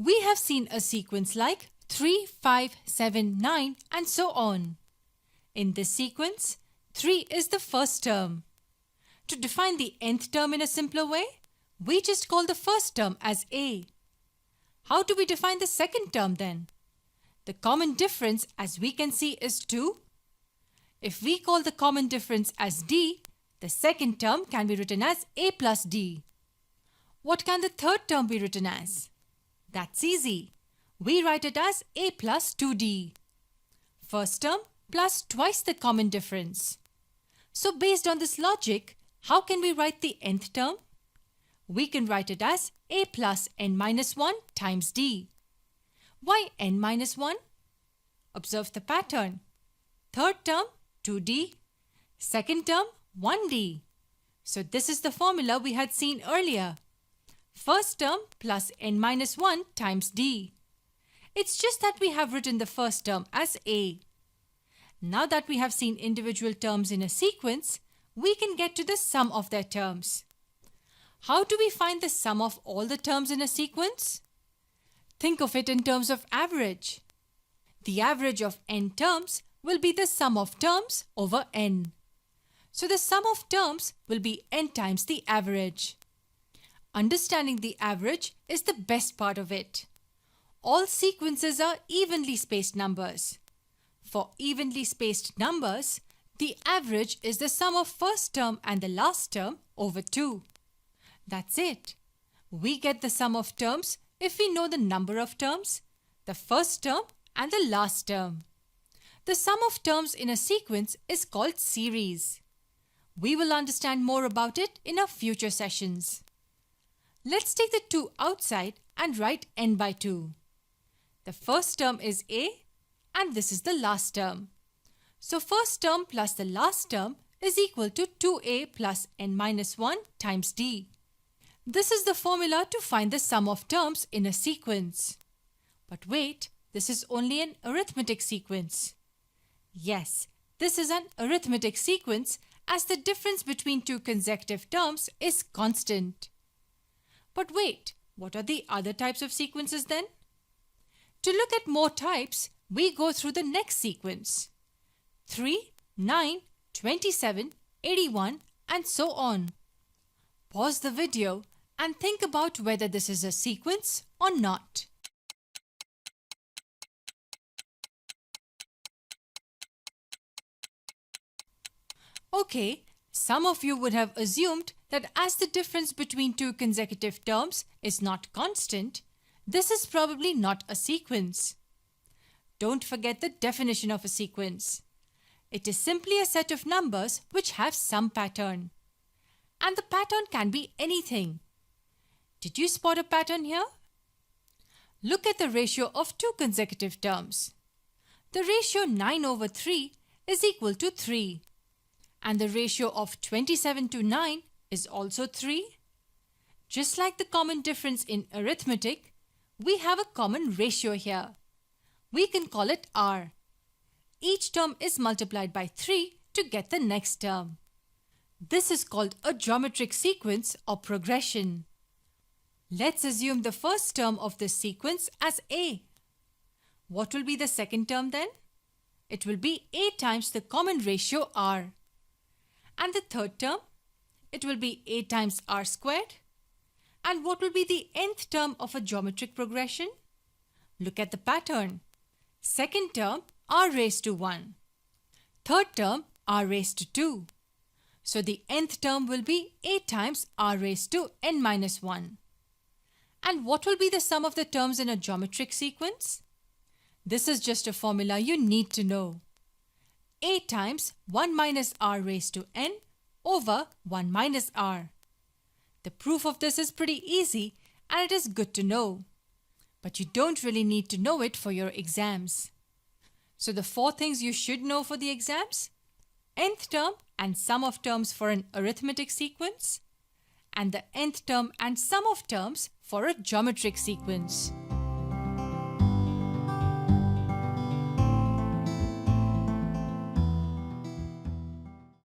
We have seen a sequence like 3, 5, 7, 9 and so on. In this sequence, 3 is the first term. To define the nth term in a simpler way, we just call the first term as A. How do we define the second term then? The common difference, as we can see, is 2. If we call the common difference as D, the second term can be written as A plus D. What can the third term be written as? That's easy. We write it as A plus 2D. First term plus twice the common difference. So based on this logic, how can we write the nth term? We can write it as A plus n minus 1 times D. Why n minus 1? Observe the pattern. Third term 2D, second term 1D. So this is the formula we had seen earlier. First term plus n minus 1 times D. It's just that we have written the first term as A. Now that we have seen individual terms in a sequence, we can get to the sum of their terms. How do we find the sum of all the terms in a sequence? Think of it in terms of average. The average of n terms will be the sum of terms over n. So the sum of terms will be n times the average. Understanding the average is the best part of it. All sequences are evenly spaced numbers. For evenly spaced numbers, the average is the sum of first term and the last term over 2. That's it. We get the sum of terms if we know the number of terms, the first term and the last term. The sum of terms in a sequence is called series. We will understand more about it in our future sessions. Let's take the 2 outside and write n by 2. The first term is A and this is the last term. So first term plus the last term is equal to 2A plus n minus 1 times D. This is the formula to find the sum of terms in a sequence. But wait, this is only an arithmetic sequence. Yes, this is an arithmetic sequence as the difference between 2 consecutive terms is constant. But wait, what are the other types of sequences then? To look at more types, we go through the next sequence. 3, 9, 27, 81 and so on. Pause the video and think about whether this is a sequence or not. Okay, some of you would have assumed that as the difference between 2 consecutive terms is not constant, this is probably not a sequence. Don't forget the definition of a sequence. It is simply a set of numbers which have some pattern. And the pattern can be anything. Did you spot a pattern here? Look at the ratio of 2 consecutive terms. The ratio 9 over 3 is equal to 3. And the ratio of 27 to 9 is also 3. Just like the common difference in arithmetic, we have a common ratio here. We can call it R. Each term is multiplied by 3 to get the next term. This is called a geometric sequence or progression. Let's assume the first term of this sequence as A. What will be the second term then? It will be A times the common ratio R. And the third term? It will be A times R squared. And what will be the nth term of a geometric progression? Look at the pattern. Second term, R raised to 1. Third term, R raised to 2. So the nth term will be A times R raised to n minus 1. And what will be the sum of the terms in a geometric sequence? This is just a formula you need to know. A times 1 minus R raised to n over 1 minus R. The proof of this is pretty easy and it is good to know. But you don't really need to know it for your exams. So the 4 things you should know for the exams: nth term and sum of terms for an arithmetic sequence, and the nth term and sum of terms for a geometric sequence.